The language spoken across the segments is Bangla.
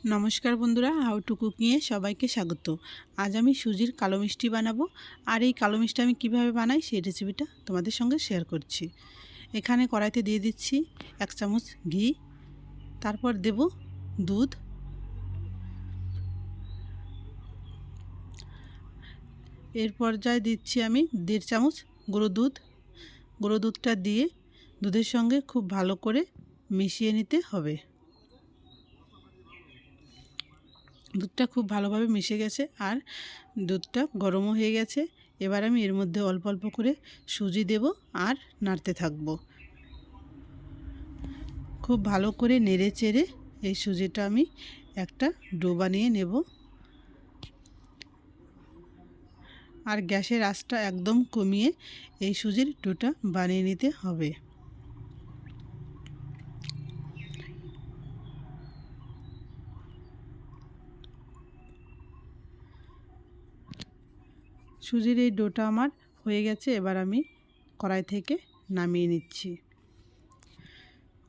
नमस्कार बंधुरा हाउ टू कुकिंगे सबाइके स्वागत। आज आमी सुजिर कालो मिष्टि बानाबो और ये कालो मिष्टि आमी किभाबे बानाई सेई रेसिपिटा तोमादेर संगे शेयर करछि। एखाने कड़ाईते दिए दिচ্ছি 1 चामच घी, तारपर देब दूध, एर पर्याये दिচ্ছি आमी 1.5 चामच गुঁড়ো दूध। गुঁড়ো दूधटा दिए दूधेर संगे खूब भालो करे मिशिए निते होबे। दूधटा खूब भालोभाবে मिशे गेছে আর दूधटा गरमও হয়ে গেছে। এবার আমি এর মধ্যে অল্প অল্প করে সুজি দেব আর নাড়তে থাকব। খুব ভালো করে নেড়ে চেড়ে এই সুজিটা আমি একটা ডো বানিয়ে নেব। আর গ্যাসের আঁচটা একদম কমিয়ে এই সুজির ডোটা বানিয়ে নিতে হবে। সুজির এই ডোটা আমার হয়ে গেছে। এবার আমি কড়াই থেকে নামিয়ে নিচ্ছি।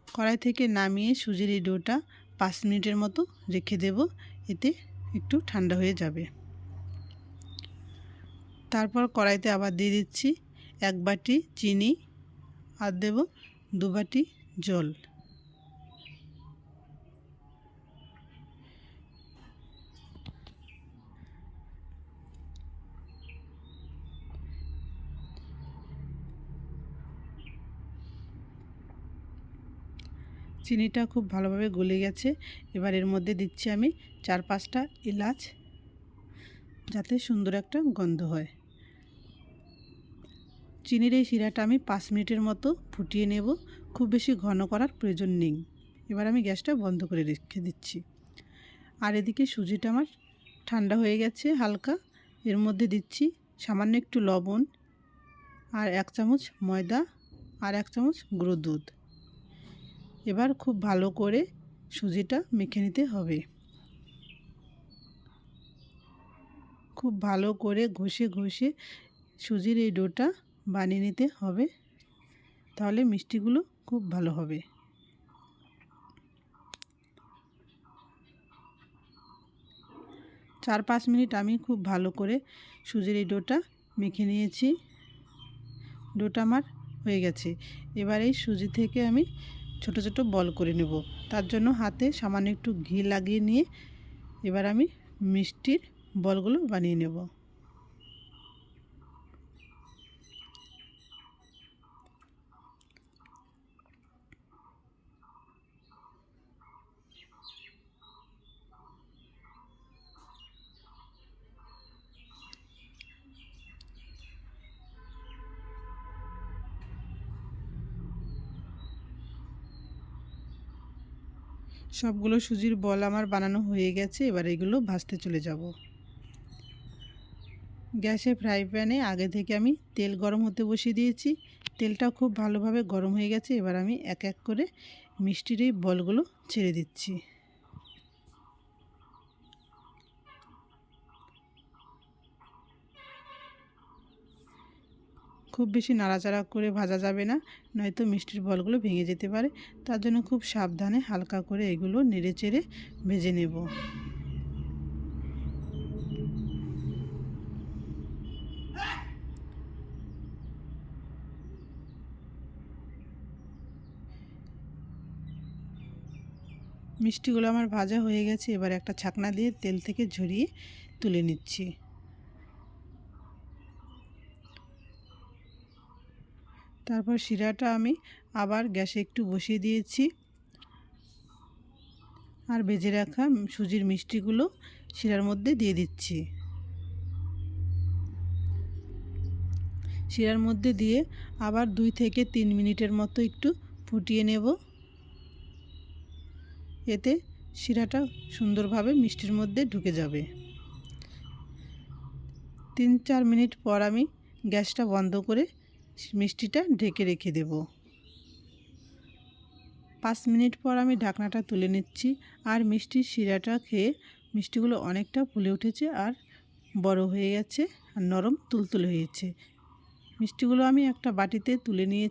কড়াই থেকে নামিয়ে সুজির এই ডোটা 5 মিনিটের মতো রেখে দেব, এতে একটু ঠান্ডা হয়ে যাবে। তারপর কড়াইতে আবার দিয়ে দিচ্ছি 1 বাটি চিনি আর দেব 2 বাটি জল। চিনিটা খুব ভালোভাবে গলে গেছে। এবার এর মধ্যে দিচ্ছি আমি 4-5টা এলাচ, যাতে সুন্দর একটা গন্ধ হয়। চিনির এই শিরাটা আমি 5 মিনিটের মতো ফুটিয়ে নেব, খুব বেশি ঘন করার প্রয়োজন নেই। এবার আমি গ্যাসটা বন্ধ করে রেখে দিচ্ছি। আর এদিকে সুজিটা আমার ঠান্ডা হয়ে গেছে হালকা। এর মধ্যে দিচ্ছি সামান্য একটু লবণ আর 1 চামচ ময়দা আর 1 চামচ গুঁড়ো দুধ। এবার খুব ভালো করে সুজিটা মেখে নিতে হবে। খুব ভালো করে ঘষে ঘষে সুজির এই ডোটা বানিয়ে নিতে হবে, তাহলে মিষ্টিগুলো খুব ভালো হবে। চার 5 মিনিট আমি খুব ভালো করে সুজির এই ডোটা মেখে নিয়েছি। ডোটা আমার হয়ে গেছে। এবার এই সুজি থেকে আমি ছোট ছোট বল করে নেব। তার জন্য হাতে সামান্য একটু ঘি লাগিয়ে নিয়ে এবার আমি মিষ্টির বলগুলো বানিয়ে নেব। সবগুলো সুজির বল আমার বানানো হয়ে গেছে। এবার এগুলো ভাজতে চলে যাব। গ্যাসে ফ্রাই প্যানে আগে থেকে আমি তেল গরম হতে বসিয়ে দিয়েছি। তেলটা খুব ভালোভাবে গরম হয়ে গেছে। এবার আমি এক এক করে মিষ্টির এই বলগুলো ছেড়ে দিচ্ছি। খুব বেশি নাড়াচাড়া করে ভাজা যাবে না, নয়তো মিষ্টির বলগুলো ভেঙে যেতে পারে। তার জন্য খুব সাবধানে হালকা করে এগুলো নেড়ে চেড়ে ভেজে নেব। মিষ্টিগুলো আমার ভাজা হয়ে গেছে। এবার একটা ছাকনা দিয়ে তেল থেকে ঝরিয়ে তুলে নিচ্ছি। তারপর শিরাটা আমি আবার গ্যাসে একটু বসিয়ে দিয়েছি আর ভেজে রাখা সুজির মিষ্টিগুলো শিরার মধ্যে দিয়ে দিচ্ছি। শিরার মধ্যে দিয়ে আবার 2 থেকে 3 মিনিটের মতো একটু ফুটিয়ে নেব। এতে শিরাটা সুন্দরভাবে মিষ্টির মধ্যে ঢুকে যাবে। 3-4 মিনিট পর আমি গ্যাসটা বন্ধ করে মিষ্টিটা ঢেকে রেখে দেব। 5 মিনিট পর আমি ঢাকনাটা তুলে নিচ্ছি। আর মিষ্টির শিরাটা খেয়ে মিষ্টিগুলো অনেকটা ফুলে উঠেছে আর বড় হয়ে গেছে আর নরম তুলতুলে হয়েছে। মিষ্টিগুলো আমি একটা বাটিতে তুলে নিয়েছি।